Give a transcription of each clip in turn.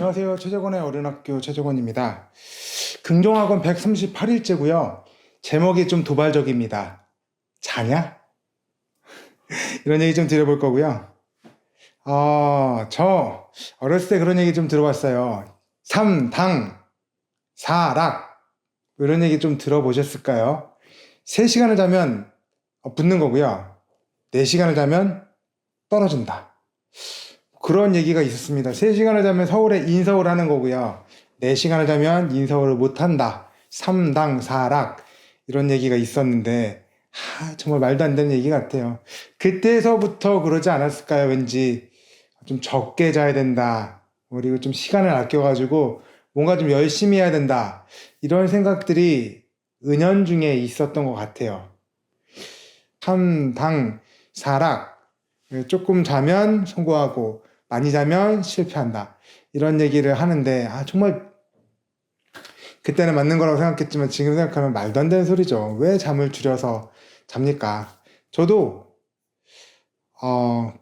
안녕하세요. 최재권의 어른학교 최재권입니다. 긍정학원 138일째고요. 제목이 좀 도발적입니다. 자냐? 이런 얘기 좀 드려볼 거고요. 저 어렸을 때 그런 얘기 좀 들어봤어요. 삼당, 사락 이런 얘기 좀 들어보셨을까요? 3시간을 자면 붙는 거고요. 4시간을 자면 떨어진다. 그런 얘기가 있었습니다. 3시간을 자면 서울에 인서울 하는 거고요. 4시간을 자면 인서울을 못한다. 삼당사락 이런 얘기가 있었는데 정말 말도 안 되는 얘기 같아요. 그때서부터 그러지 않았을까요? 왠지 좀 적게 자야 된다. 그리고 좀 시간을 아껴가지고 뭔가 좀 열심히 해야 된다. 이런 생각들이 은연중에 있었던 것 같아요. 삼당사락 조금 자면 성공하고 많이 자면 실패한다. 이런 얘기를 하는데 정말 그때는 맞는 거라고 생각했지만 지금 생각하면 말도 안 되는 소리죠. 왜 잠을 줄여서 잡니까? 저도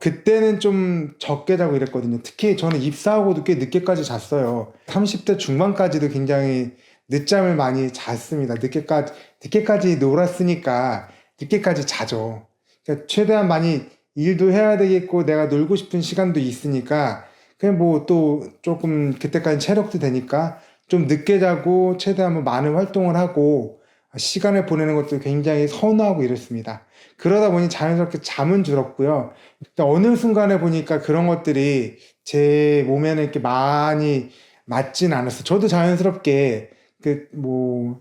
그때는 좀 적게 자고 이랬거든요. 특히 저는 입사하고도 꽤 늦게까지 잤어요. 30대 중반까지도 굉장히 늦잠을 많이 잤습니다. 늦게까지 놀았으니까 늦게까지 자죠. 그러니까 최대한 많이 일도 해야 되겠고 내가 놀고 싶은 시간도 있으니까 그냥 뭐 또 조금 그때까지 체력도 되니까 좀 늦게 자고 최대한 뭐 많은 활동을 하고 시간을 보내는 것도 굉장히 선호하고 이랬습니다. 그러다 보니 자연스럽게 잠은 줄었고요. 어느 순간에 보니까 그런 것들이 제 몸에는 이렇게 많이 맞진 않았어요. 저도 자연스럽게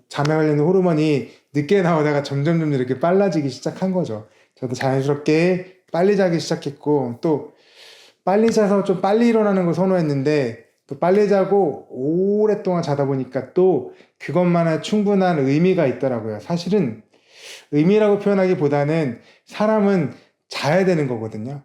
잠에 관련된 호르몬이 늦게 나오다가 점점 이렇게 빨라지기 시작한 거죠. 저도 자연스럽게 빨리 자기 시작했고 또 빨리 자서 좀 빨리 일어나는 걸 선호했는데 또 빨리 자고 오랫동안 자다 보니까 또 그것만한 충분한 의미가 있더라고요. 사실은 의미라고 표현하기보다는 사람은 자야 되는 거거든요.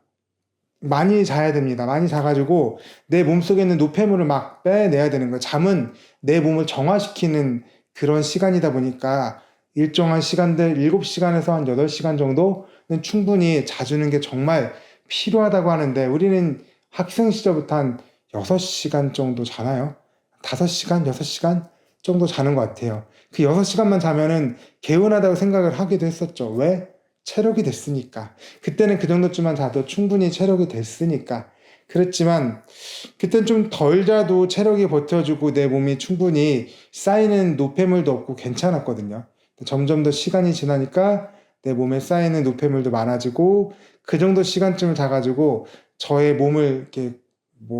많이 자야 됩니다. 많이 자가지고 내 몸속에 있는 노폐물을 막 빼내야 되는 거예요. 잠은 내 몸을 정화시키는 그런 시간이다 보니까 일정한 시간들 7시간에서 한 8시간 정도는 충분히 자주는 게 정말 필요하다고 하는데 우리는 학생 시절부터 한 6시간 정도 자나요? 5시간, 6시간 정도 자는 것 같아요. 그 6시간만 자면은 개운하다고 생각을 하기도 했었죠. 왜? 체력이 됐으니까. 그때는 그 정도쯤만 자도 충분히 체력이 됐으니까. 그랬지만 그땐 좀 덜 자도 체력이 버텨주고 내 몸이 충분히 쌓이는 노폐물도 없고 괜찮았거든요. 점점 더 시간이 지나니까 내 몸에 쌓이는 노폐물도 많아지고 그 정도 시간쯤을 자가지고 저의 몸을 이렇게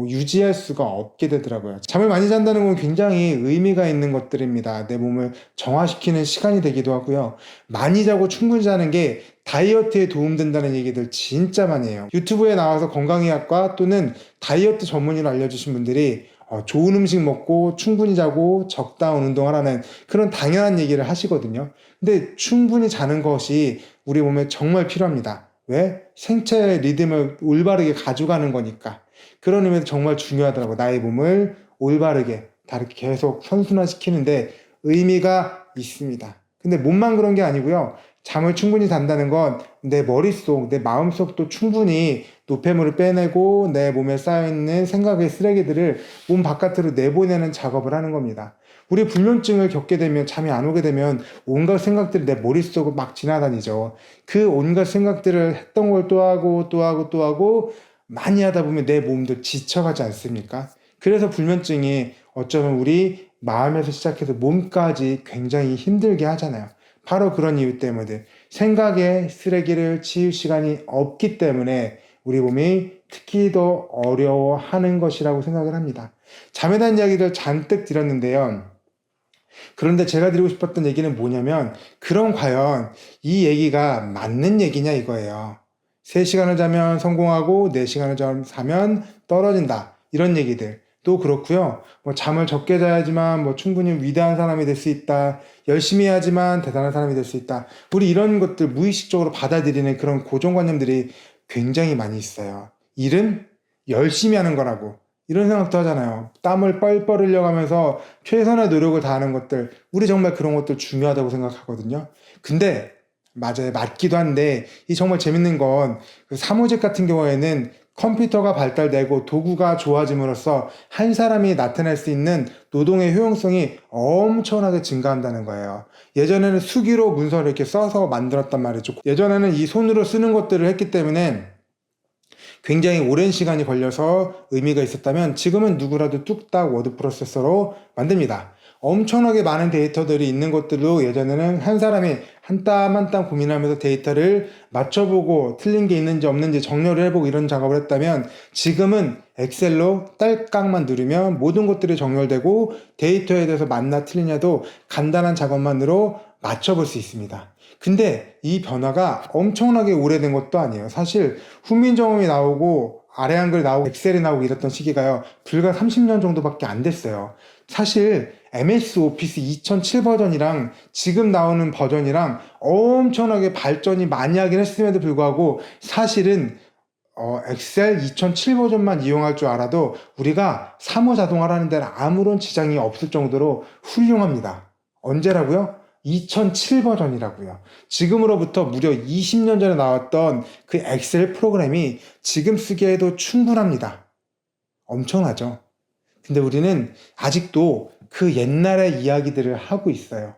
유지할 수가 없게 되더라고요. 잠을 많이 잔다는 건 굉장히 의미가 있는 것들입니다. 내 몸을 정화시키는 시간이 되기도 하고요. 많이 자고 충분히 자는 게 다이어트에 도움된다는 얘기들 진짜 많이 해요. 유튜브에 나와서 건강의학과 또는 다이어트 전문의로 알려주신 분들이 좋은 음식 먹고 충분히 자고 적당한 운동하라는 그런 당연한 얘기를 하시거든요. 근데 충분히 자는 것이 우리 몸에 정말 필요합니다. 왜? 생체 리듬을 올바르게 가져가는 거니까. 그런 의미에서 정말 중요하더라고요. 나의 몸을 올바르게 다르게 계속 선순환시키는데 의미가 있습니다. 근데 몸만 그런 게 아니고요. 잠을 충분히 잔다는 건 내 머릿속, 내 마음속도 충분히 노폐물을 빼내고 내 몸에 쌓여있는 생각의 쓰레기들을 몸 바깥으로 내보내는 작업을 하는 겁니다. 우리 불면증을 겪게 되면 잠이 안 오게 되면 온갖 생각들이 내 머릿속을 막 지나다니죠. 그 온갖 생각들을 했던 걸 또 하고 또 하고 또 하고 많이 하다 보면 내 몸도 지쳐가지 않습니까? 그래서 불면증이 어쩌면 우리 마음에서 시작해서 몸까지 굉장히 힘들게 하잖아요. 바로 그런 이유 때문에 생각의 쓰레기를 치울 시간이 없기 때문에 우리 몸이 특히 더 어려워하는 것이라고 생각을 합니다. 잠에 대한 이야기들 잔뜩 드렸는데요. 그런데 제가 드리고 싶었던 얘기는 뭐냐면 그럼 과연 이 얘기가 맞는 얘기냐 이거예요. 3시간을 자면 성공하고 4시간을 자면 떨어진다. 이런 얘기들. 또 그렇고요. 잠을 적게 자야지만 충분히 위대한 사람이 될 수 있다. 열심히 해야지만 대단한 사람이 될 수 있다. 우리 이런 것들 무의식적으로 받아들이는 그런 고정관념들이 굉장히 많이 있어요. 일은 열심히 하는 거라고. 이런 생각도 하잖아요. 땀을 뻘뻘 흘려가면서 최선의 노력을 다하는 것들. 우리 정말 그런 것들 중요하다고 생각하거든요. 근데 맞아요. 맞기도 한데 이 정말 재밌는 건 그 사무직 같은 경우에는 컴퓨터가 발달되고 도구가 좋아짐으로써 한 사람이 나타낼 수 있는 노동의 효용성이 엄청나게 증가한다는 거예요. 예전에는 수기로 문서를 이렇게 써서 만들었단 말이죠. 예전에는 이 손으로 쓰는 것들을 했기 때문에 굉장히 오랜 시간이 걸려서 의미가 있었다면 지금은 누구라도 뚝딱 워드 프로세서로 만듭니다. 엄청나게 많은 데이터들이 있는 것들도 예전에는 한 사람이 한 땀 한 땀 고민하면서 데이터를 맞춰보고 틀린 게 있는지 없는지 정렬을 해보고 이런 작업을 했다면 지금은 엑셀로 딸깍만 누르면 모든 것들이 정렬되고 데이터에 대해서 맞나 틀리냐도 간단한 작업만으로 맞춰볼 수 있습니다. 근데 이 변화가 엄청나게 오래된 것도 아니에요. 사실 훈민정음이 나오고 아래 한글 나오고 엑셀이 나오고 이랬던 시기가요. 불과 30년 정도밖에 안 됐어요. 사실 MS 오피스 2007 버전이랑 지금 나오는 버전이랑 엄청나게 발전이 많이 하긴 했음에도 불구하고 사실은 엑셀 2007 버전만 이용할 줄 알아도 우리가 사무 자동화라는 데는 아무런 지장이 없을 정도로 훌륭합니다. 언제라고요? 2007 버전이라고요. 지금으로부터 무려 20년 전에 나왔던 그 엑셀 프로그램이 지금 쓰기에도 충분합니다. 엄청나죠? 근데 우리는 아직도 그 옛날의 이야기들을 하고 있어요.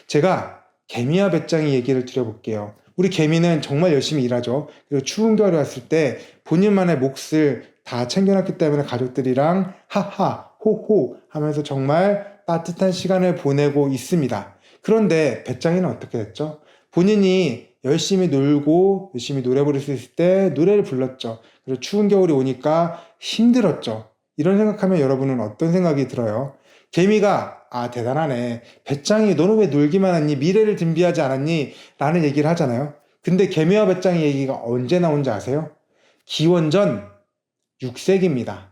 제가 개미와 배짱이 얘기를 드려볼게요. 우리 개미는 정말 열심히 일하죠. 그리고 추운 겨울이 왔을 때 본인만의 몫을 다 챙겨놨기 때문에 가족들이랑 하하, 호호 하면서 정말 따뜻한 시간을 보내고 있습니다. 그런데 배짱이는 어떻게 됐죠? 본인이 열심히 놀고 열심히 노래 부를 수 있을 때 노래를 불렀죠. 그리고 추운 겨울이 오니까 힘들었죠. 이런 생각하면 여러분은 어떤 생각이 들어요? 개미가 대단하네. 배짱이 너는 왜 놀기만 했니? 미래를 준비하지 않았니? 라는 얘기를 하잖아요. 근데 개미와 배짱이 얘기가 언제 나온지 아세요? 기원전 6세기입니다.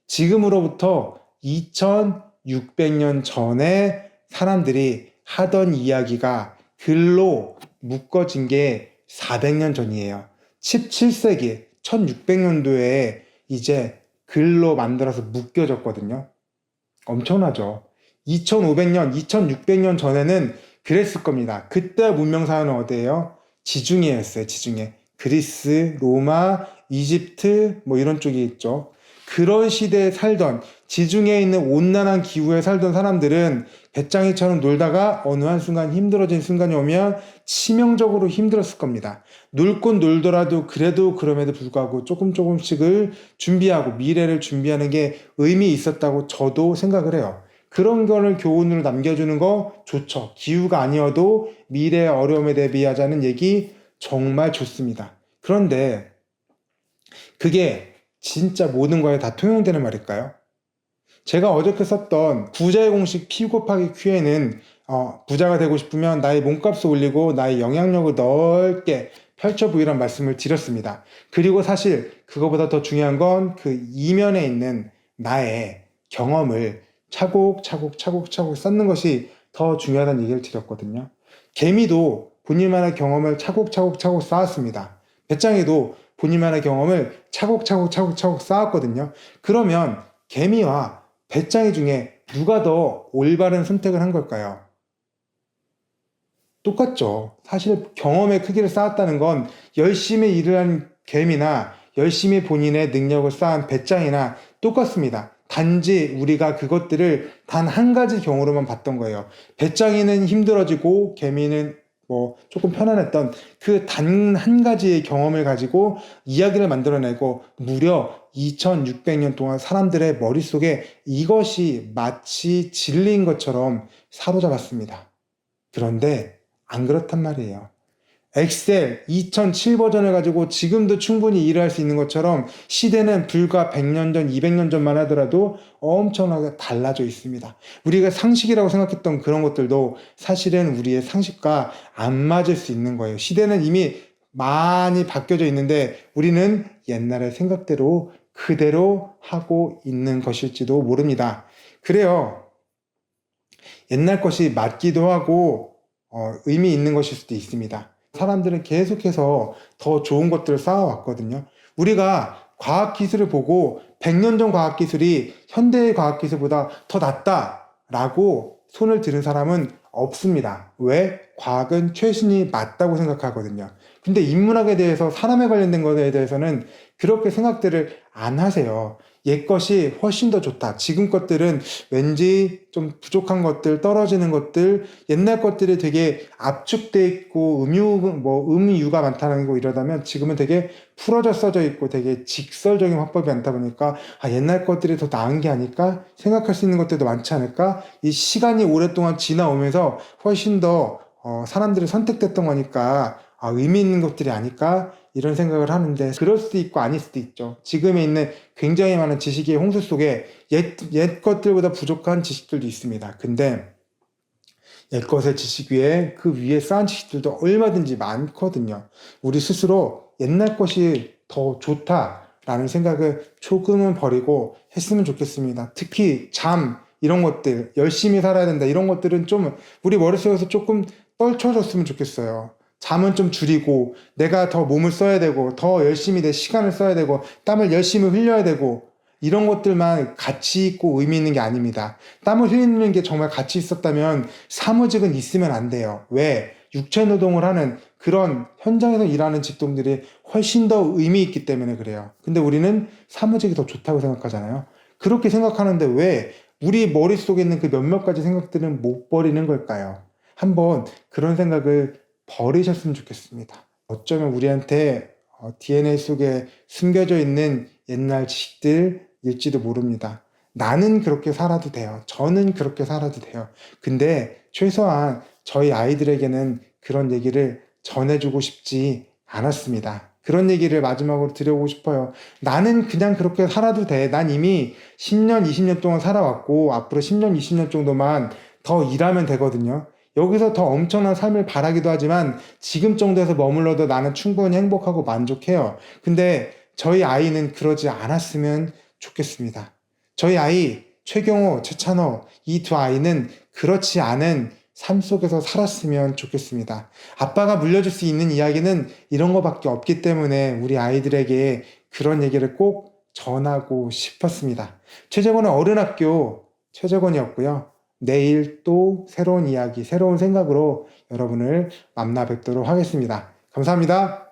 지금으로부터 2600년 전에 사람들이 하던 이야기가 글로 묶어진 게 400년 전이에요. 17세기, 1600년도에 이제 글로 만들어서 묶여졌거든요. 엄청나죠. 2500년, 2600년 전에는 그랬을 겁니다. 그때 문명사회는 어디예요? 지중해였어요. 지중해. 그리스, 로마, 이집트 뭐 이런 쪽이 있죠. 그런 시대에 살던 지중해에 있는 온난한 기후에 살던 사람들은 배짱이처럼 놀다가 어느 한순간 힘들어진 순간이 오면 치명적으로 힘들었을 겁니다. 놀 건 놀더라도 그래도 그럼에도 불구하고 조금씩을 준비하고 미래를 준비하는 게 의미 있었다고 저도 생각을 해요. 그런 거를 교훈으로 남겨주는 거 좋죠. 기후가 아니어도 미래의 어려움에 대비하자는 얘기 정말 좋습니다. 그런데 그게 진짜 모든 거에 다 통용되는 말일까요? 제가 어저께 썼던 부자의 공식 P 곱하기 Q에는 부자가 되고 싶으면 나의 몸값을 올리고 나의 영향력을 넓게 펼쳐 보이란 말씀을 드렸습니다. 그리고 사실 그거보다 더 중요한 건 그 이면에 있는 나의 경험을 차곡차곡 쌓는 것이 더 중요하다는 얘기를 드렸거든요. 개미도 본인만의 경험을 차곡차곡 쌓았습니다. 배짱이도 본인만의 경험을 차곡차곡 쌓았거든요. 그러면 개미와 배짱이 중에 누가 더 올바른 선택을 한 걸까요? 똑같죠. 사실 경험의 크기를 쌓았다는 건 열심히 일을 한 개미나 열심히 본인의 능력을 쌓은 배짱이나 똑같습니다. 단지 우리가 그것들을 단 한 가지 경우로만 봤던 거예요. 배짱이는 힘들어지고 개미는 뭐 조금 편안했던 그 단 한 가지의 경험을 가지고 이야기를 만들어내고 무려 2600년 동안 사람들의 머릿속에 이것이 마치 진리인 것처럼 사로잡았습니다. 그런데 안 그렇단 말이에요. 엑셀 2007 버전을 가지고 지금도 충분히 일을 할 수 있는 것처럼 시대는 불과 100년 전, 200년 전만 하더라도 엄청나게 달라져 있습니다. 우리가 상식이라고 생각했던 그런 것들도 사실은 우리의 상식과 안 맞을 수 있는 거예요. 시대는 이미 많이 바뀌어져 있는데 우리는 옛날의 생각대로 그대로 하고 있는 것일지도 모릅니다. 그래요. 옛날 것이 맞기도 하고 의미 있는 것일 수도 있습니다. 사람들은 계속해서 더 좋은 것들을 쌓아왔거든요. 우리가 과학기술을 보고 100년 전 과학기술이 현대의 과학기술보다 더 낫다라고 손을 드는 사람은 없습니다. 왜? 과학은 최신이 맞다고 생각하거든요. 근데 인문학에 대해서 사람에 관련된 것에 대해서는 그렇게 생각들을 안 하세요. 옛 것이 훨씬 더 좋다. 지금 것들은 왠지 좀 부족한 것들, 떨어지는 것들, 옛날 것들이 되게 압축돼 있고 음유가 많다는 거 이러다면 지금은 되게 풀어져 써져 있고 되게 직설적인 화법이 많다 보니까 옛날 것들이 더 나은 게 아닐까? 생각할 수 있는 것들도 많지 않을까? 이 시간이 오랫동안 지나오면서 훨씬 더 사람들이 선택됐던 거니까 의미 있는 것들이 아닐까? 이런 생각을 하는데 그럴 수도 있고 아닐 수도 있죠. 지금에 있는 굉장히 많은 지식의 홍수 속에 옛 것들보다 부족한 지식들도 있습니다. 근데 옛 것의 지식 위에 그 위에 쌓은 지식들도 얼마든지 많거든요. 우리 스스로 옛날 것이 더 좋다라는 생각을 조금은 버리고 했으면 좋겠습니다. 특히 이런 것들, 열심히 살아야 된다 이런 것들은 좀 우리 머릿속에서 조금 떨쳐졌으면 좋겠어요. 잠은 좀 줄이고 내가 더 몸을 써야 되고 더 열심히 내 시간을 써야 되고 땀을 열심히 흘려야 되고 이런 것들만 가치 있고 의미 있는 게 아닙니다. 땀을 흘리는 게 정말 가치 있었다면 사무직은 있으면 안 돼요. 왜? 육체 노동을 하는 그런 현장에서 일하는 직종들이 훨씬 더 의미 있기 때문에 그래요. 근데 우리는 사무직이 더 좋다고 생각하잖아요. 그렇게 생각하는데 왜 우리 머릿속에 있는 그 몇몇 가지 생각들은 못 버리는 걸까요? 한번 그런 생각을 버리셨으면 좋겠습니다. 어쩌면 우리한테 DNA 속에 숨겨져 있는 옛날 지식들일지도 모릅니다. 나는 그렇게 살아도 돼요. 저는 그렇게 살아도 돼요. 근데 최소한 저희 아이들에게는 그런 얘기를 전해주고 싶지 않았습니다. 그런 얘기를 마지막으로 드려보고 싶어요. 나는 그냥 그렇게 살아도 돼. 난 이미 10년, 20년 동안 살아왔고 앞으로 10년, 20년 정도만 더 일하면 되거든요. 여기서 더 엄청난 삶을 바라기도 하지만 지금 정도에서 머물러도 나는 충분히 행복하고 만족해요. 근데 저희 아이는 그러지 않았으면 좋겠습니다. 저희 아이 최경호, 최찬호 이 두 아이는 그렇지 않은 삶 속에서 살았으면 좋겠습니다. 아빠가 물려줄 수 있는 이야기는 이런 거밖에 없기 때문에 우리 아이들에게 그런 얘기를 꼭 전하고 싶었습니다. 최재권의 어른학교 최재권이었고요. 내일 또 새로운 이야기, 새로운 생각으로 여러분을 만나 뵙도록 하겠습니다. 감사합니다.